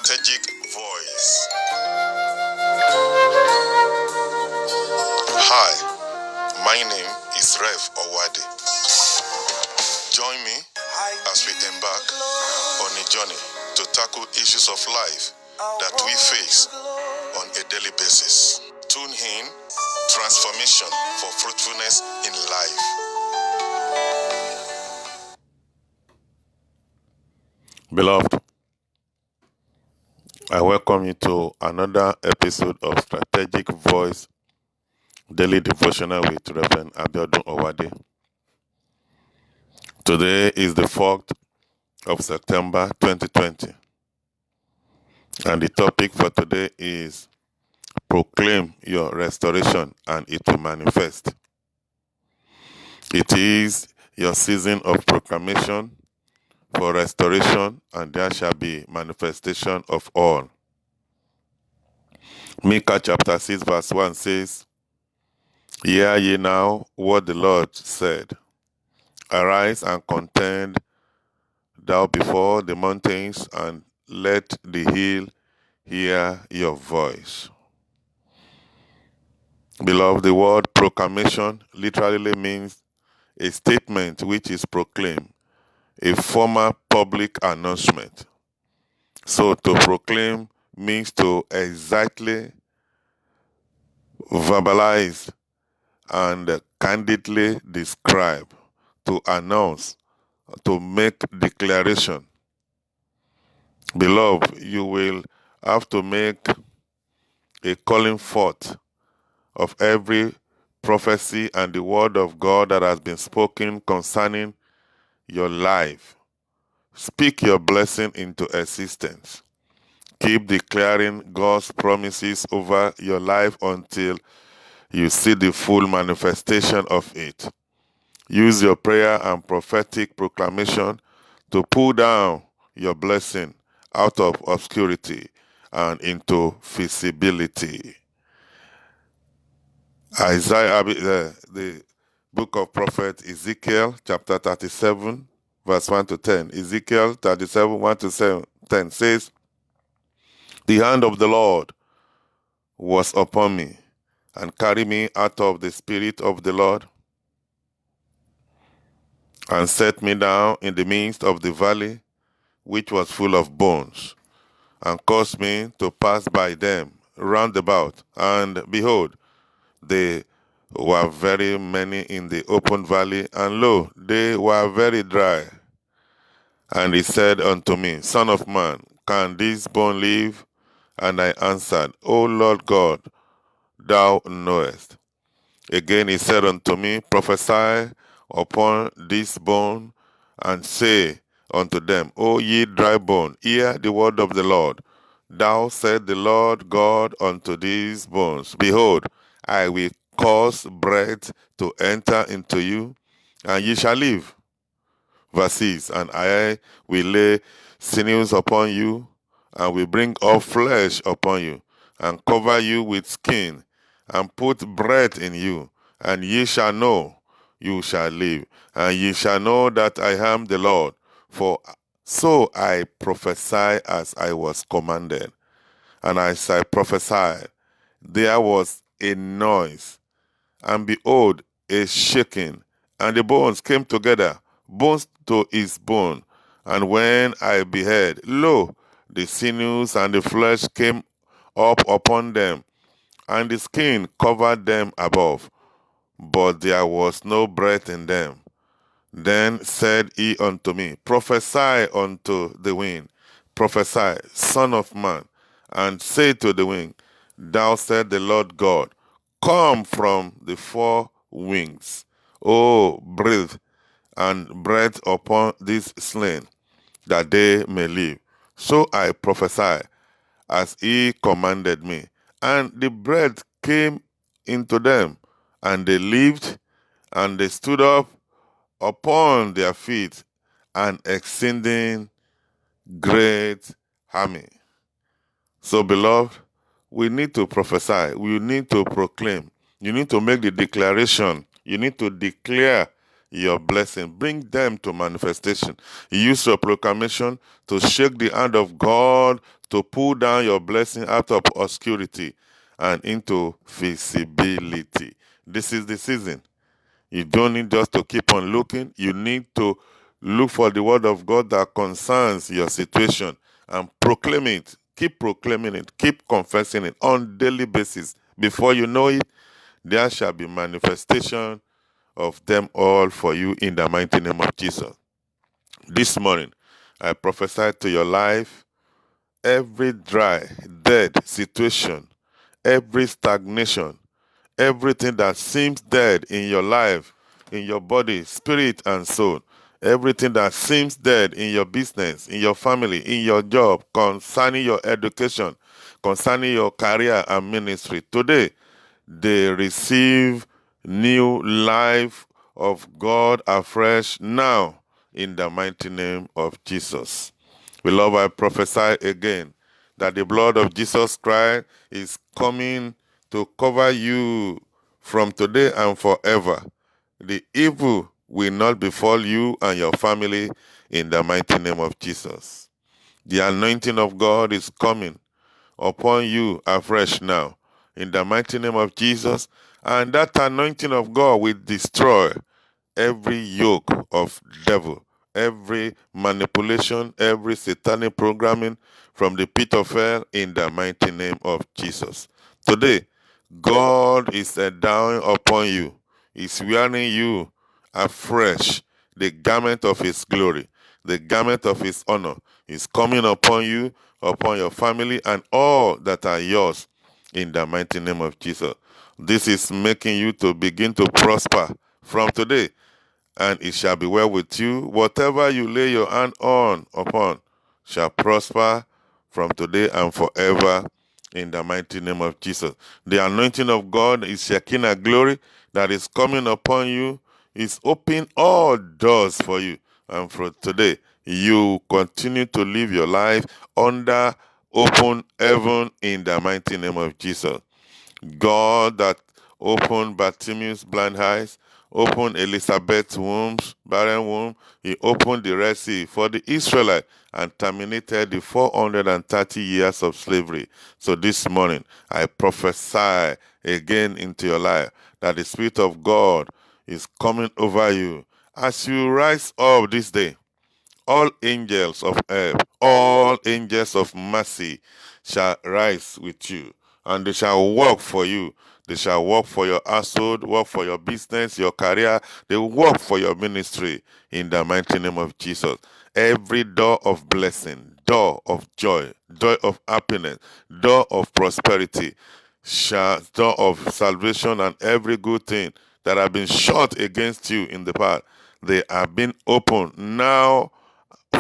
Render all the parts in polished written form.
strategic voice. Hi, my name is Rev Owade. Join me as we embark on a journey to tackle issues of life that we face on a daily basis. Tune in, transformation for fruitfulness in life. Beloved, I welcome you to another episode of Strategic Voice Daily Devotional with Reverend Abiodun Owade. Today is the 4th of September 2020, and the topic for today is Proclaim Your Restoration and It Will Manifest. It is your season of proclamation for restoration, and there shall be manifestation of all. Micah chapter 6 verse 1 says, Hear ye now what the Lord said. Arise and contend thou before the mountains, and let the hill hear your voice. Beloved, the word proclamation literally means a statement which is proclaimed, a formal public announcement. So to proclaim means to exactly verbalize and candidly describe, to announce, to make declaration. Beloved, you will have to make a calling forth of every prophecy and the word of God that has been spoken concerning your life. Speak your blessing into existence. Keep declaring God's promises over your life until you see the full manifestation of it. Use your prayer and prophetic proclamation to pull down your blessing out of obscurity and into visibility. The book of prophet Ezekiel, chapter 37, verse 1 to 10. Ezekiel 37, 1 to 10 says, The hand of the Lord was upon me, and carried me out of the spirit of the Lord, and set me down in the midst of the valley, which was full of bones, and caused me to pass by them round about. And behold, they were very many in the open valley, and lo, they were very dry. And he said unto me, Son of man, can this bone live? And I answered, O Lord God, thou knowest. Again he said unto me, Prophesy upon this bone, and say unto them, O ye dry bone, hear the word of the Lord. Thou said the Lord God unto these bones, Behold, I will cause breath to enter into you, and ye shall live. Verse 6, And I will lay sinews upon you, and will bring up flesh upon you, and cover you with skin, and put breath in you, and ye shall know you shall live, and ye shall know that I am the Lord. For so I prophesied as I was commanded. And as I prophesied, there was a noise, and behold, a shaking, and the bones came together, bones to his bone. And when I beheld, lo, the sinews and the flesh came up upon them, and the skin covered them above, but there was no breath in them. Then said he unto me, Prophesy unto the wind, prophesy, Son of man, and say to the wind, Thou said the Lord God, Come from the four wings, O breathe, and breath upon these slain, that they may live. So I prophesied as he commanded me, and the breath came into them, and they lived, and they stood up upon their feet, an exceeding great army. So, beloved, we need to prophesy. We need to proclaim. You need to make the declaration. You need to declare your blessing. Bring them to manifestation. Use your proclamation to shake the hand of God to pull down your blessing out of obscurity and into visibility. This is the season. You don't need just to keep on looking. You need to look for the word of God that concerns your situation and proclaim it. Keep proclaiming it. Keep confessing it on daily basis. Before you know it, there shall be manifestation of them all for you in the mighty name of Jesus. This morning, I prophesy to your life every dry, dead situation, every stagnation, everything that seems dead in your life, in your body, spirit, and soul, everything that seems dead in your business, in your family, in your job, concerning your education, concerning your career and ministry. Today, they receive new life of God afresh now in the mighty name of Jesus. Beloved, I prophesy again that the blood of Jesus Christ is coming to cover you from today and forever. The evil will not befall you and your family in the mighty name of Jesus. The anointing of God is coming upon you afresh now in the mighty name of Jesus, and that anointing of God will destroy every yoke of devil, every manipulation, every satanic programming from the pit of hell in the mighty name of Jesus. Today, God is endowing upon you, is wearing you afresh the garment of his glory, the garment of his honor is coming upon you, upon your family, and all that are yours in the mighty name of Jesus. This is making you to begin to prosper from today, and it shall be well with you. Whatever you lay your hand on upon shall prosper from today and forever in the mighty name of Jesus. The anointing of God is Shekinah glory that is coming upon you, is opening all doors for you. And from today, you continue to live your life under open heaven in the mighty name of Jesus. God that opened Bartimaeus' blind eyes, opened Elizabeth's barren womb. He opened the Red Sea for the Israelites and terminated the 430 years of slavery. So this morning, I prophesy again into your life that the Spirit of God is coming over you. As you rise up this day, all angels of help, all angels of mercy shall rise with you, and they shall work for you. They shall work for your household, work for your business, your career. They will work for your ministry in the mighty name of Jesus. Every door of blessing, door of joy, door of happiness, door of prosperity, door of salvation, and every good thing that have been shut against you in the past, they are being opened now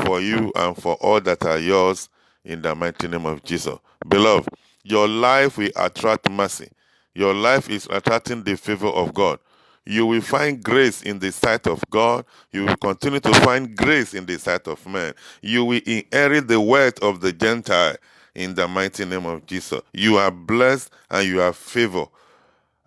for you and for all that are yours in the mighty name of Jesus. Beloved, your life will attract mercy. Your life is attracting the favor of God. You will find grace in the sight of God. You will continue to find grace in the sight of men. You will inherit the wealth of the Gentile in the mighty name of Jesus. You are blessed and you have favor.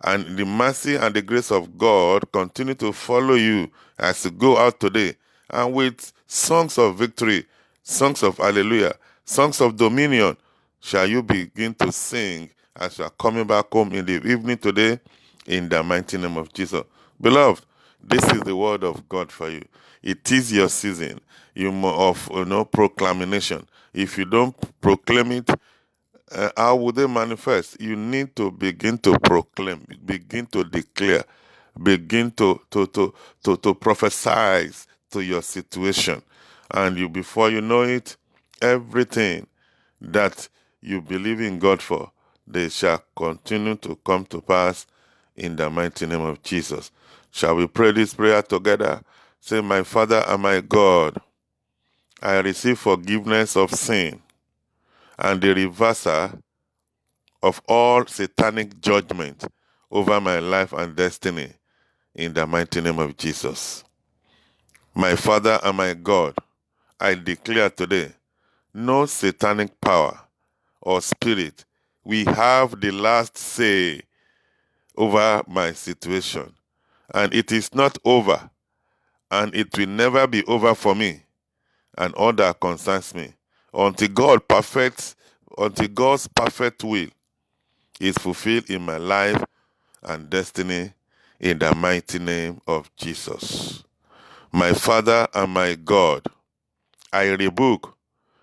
And the mercy and the grace of God continue to follow you as you go out today. And with songs of victory, songs of hallelujah, songs of dominion, shall you begin to sing as you are coming back home in the evening today in the mighty name of Jesus. Beloved, this is the word of God for you. It is your season of proclamation. If you don't proclaim it, how would they manifest? You need to begin to proclaim, begin to declare, begin to prophesy to your situation. And you, before you know it, everything that you believe in God for, they shall continue to come to pass in the mighty name of Jesus. Shall we pray this prayer together? Say, my Father and my God, I receive forgiveness of sin and the reversal of all satanic judgment over my life and destiny in the mighty name of Jesus. My Father and my God, I declare today, no satanic power or spirit will have the last say over my situation. And it is not over and it will never be over for me and all that concerns me until God's perfect will is fulfilled in my life and destiny in the mighty name of Jesus. My Father and my God, I rebuke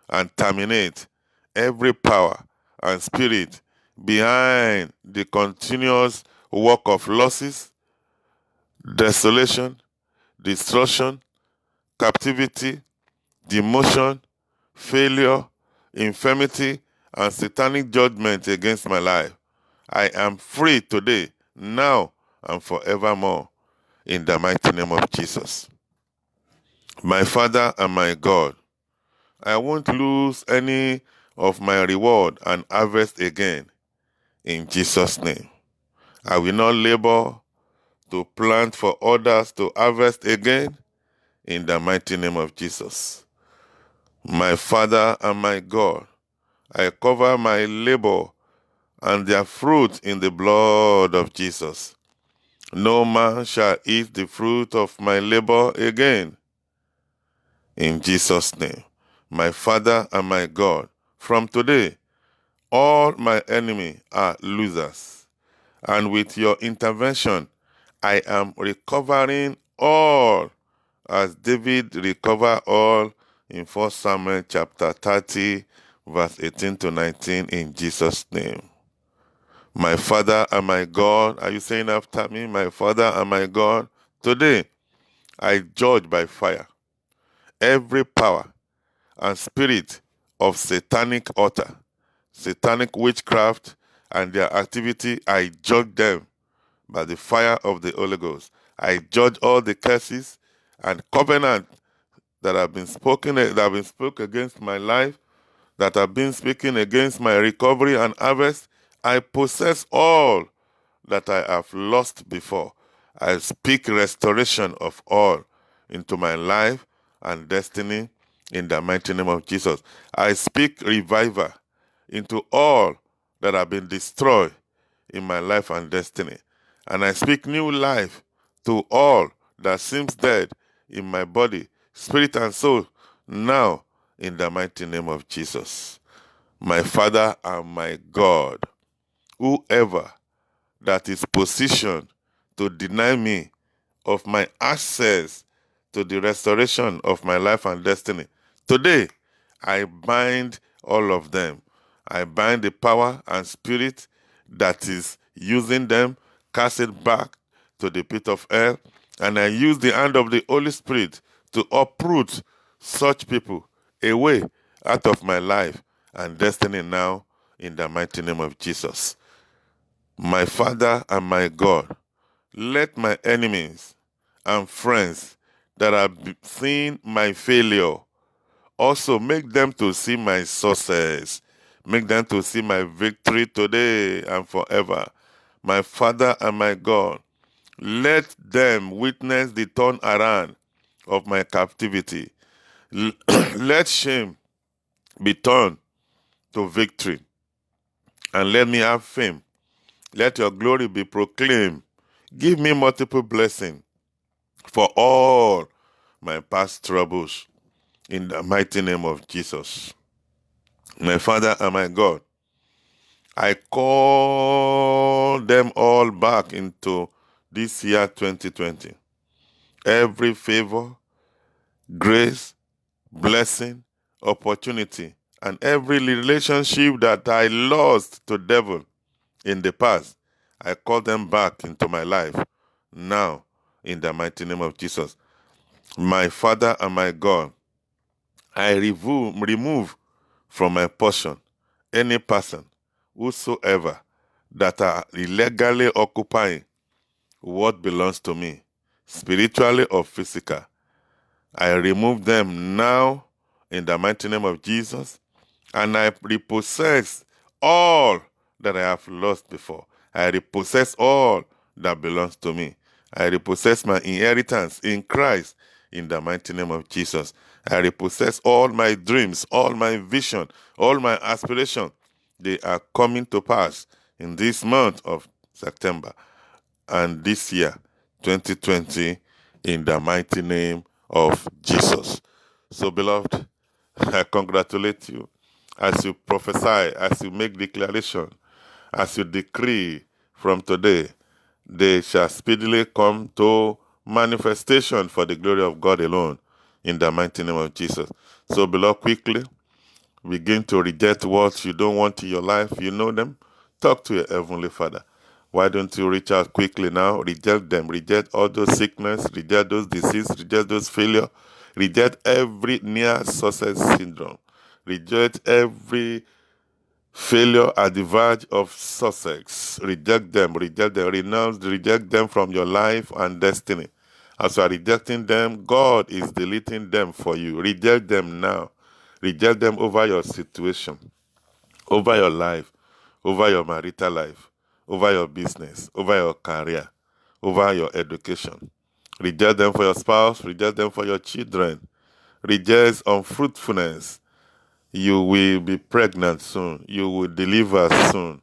and terminate every power and spirit behind the continuous work of losses, desolation, destruction, captivity, demotion, failure, infirmity, and satanic judgment against my life. I am free today, now, and forevermore, in the mighty name of Jesus. My Father and my God, I won't lose any of my reward and harvest again, in Jesus' name. I will not labor to plant for others to harvest again, in the mighty name of Jesus. My Father and my God, I cover my labor and their fruit in the blood of Jesus. No man shall eat the fruit of my labor again. In Jesus' name. My Father and my God, from today, all my enemies are losers. And with your intervention, I am recovering all as David recovered all in 1 Samuel chapter 30, verse 18 to 19, in Jesus' name. My Father and my God, are you saying after me? My Father and my God, today I judge by fire every power and spirit of satanic altar, satanic witchcraft, and their activity. I judge them by the fire of the Holy Ghost. I judge all the curses and covenant that have been spoken against my life, that have been speaking against my recovery and harvest. I possess all that I have lost before. I speak restoration of all into my life and destiny in the mighty name of Jesus. I speak revival into all that have been destroyed in my life and destiny. And I speak new life to all that seems dead in my body, spirit, and soul now in the mighty name of Jesus. My Father and my God, whoever that is positioned to deny me of my access to the restoration of my life and destiny, today I bind all of them. I bind the power and spirit that is using them, cast it back to the pit of hell, and I use the hand of the Holy Spirit to uproot such people away out of my life and destiny now in the mighty name of Jesus. My Father and my God, let my enemies and friends that have seen my failure also make them to see my success. Make them to see my victory today and forever. My Father and my God, let them witness the turnaround of my captivity. Let shame be turned to victory, and let me have fame. Let your glory be proclaimed. Give me multiple blessings for all my past troubles in the mighty name of Jesus. My Father and my God, I call them all back into this year 2020. Every favor, grace, blessing, opportunity, and every relationship that I lost to devil in the past, I call them back into my life now in the mighty name of Jesus. My Father and my God, I remove from my portion any person, whosoever, that are illegally occupying what belongs to me, spiritually or physical. I remove them now in the mighty name of Jesus, and I repossess all that I have lost before. I repossess all that belongs to me. I repossess my inheritance in Christ in the mighty name of Jesus. I repossess all my dreams, all my vision, all my aspirations. They are coming to pass in this month of September and this year, 2020, in the mighty name of Jesus. So, beloved, I congratulate you as you prophesy, as you make declaration, as you decree from today, they shall speedily come to manifestation for the glory of God alone in the mighty name of Jesus. So, beloved, quickly begin to reject what you don't want in your life. You know them. Talk to your Heavenly Father. Why don't you reach out quickly now? Reject them. Reject all those sickness. Reject those disease. Reject those failure. Reject every near success syndrome. Reject every failure at the verge of success. Reject them. Reject them. Renounce. Reject them from your life and destiny. As you are rejecting them, God is deleting them for you. Reject them now. Reject them over your situation, over your life, over your marital life, over your business, over your career, over your education. Reject them for your spouse, reject them for your children. Reject unfruitfulness. You will be pregnant soon. You will deliver soon.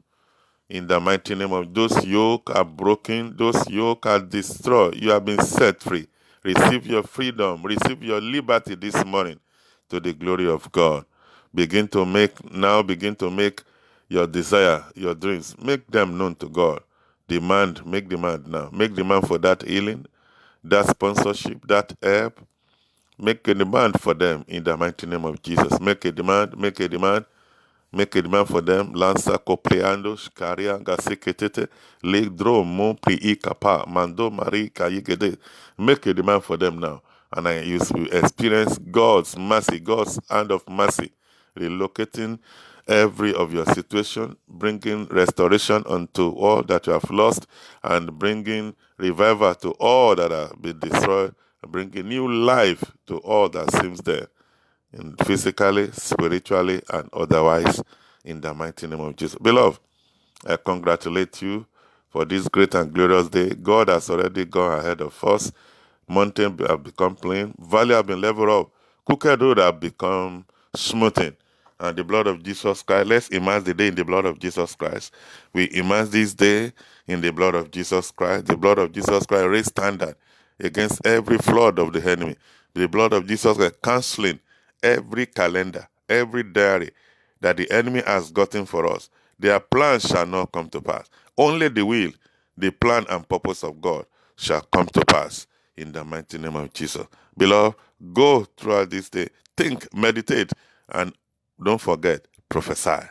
In the mighty name of those yoke are broken, those yoke are destroyed. You have been set free. Receive your freedom, receive your liberty this morning to the glory of God. Begin to make your desire, your dreams, make them known to God. Make demand now. Make demand for that healing, that sponsorship, that help. Make a demand for them in the mighty name of Jesus. Make a demand, make a demand. Make a demand for them. Lanza copreando, Shkaria, Gaseketete, Legdro, Mompri, Ikapa, Mando, Mari, Kayigede. Make a demand for them now. And you will experience God's mercy, God's hand of mercy, relocating every of your situation, bringing restoration unto all that you have lost, and bringing revival to all that have been destroyed, bringing new life to all that seems dead physically, spiritually, and otherwise, in the mighty name of Jesus. Beloved, I congratulate you for this great and glorious day. God has already gone ahead of us. Mountains have become plain. Valley have been leveled up. Crooked road have become smoothened. And the blood of Jesus Christ, let's immerse the day in the blood of Jesus Christ. We immerse this day in the blood of Jesus Christ. The blood of Jesus Christ raised standard against every flood of the enemy. The blood of Jesus Christ canceling every calendar, every diary that the enemy has gotten for us. Their plans shall not come to pass. Only the will, the plan and purpose of God shall come to pass in the mighty name of Jesus. Beloved, go throughout this day. Think, meditate, and don't forget, prophesy.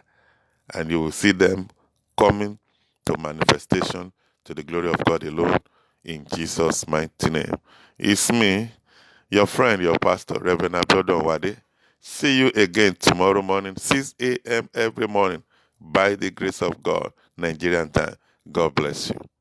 And you will see them coming to manifestation to the glory of God alone in Jesus' mighty name. It's me, your friend, your pastor, Reverend Abiodun Wade. See you again tomorrow morning, 6 a.m. every morning, by the grace of God, Nigerian time. God bless you.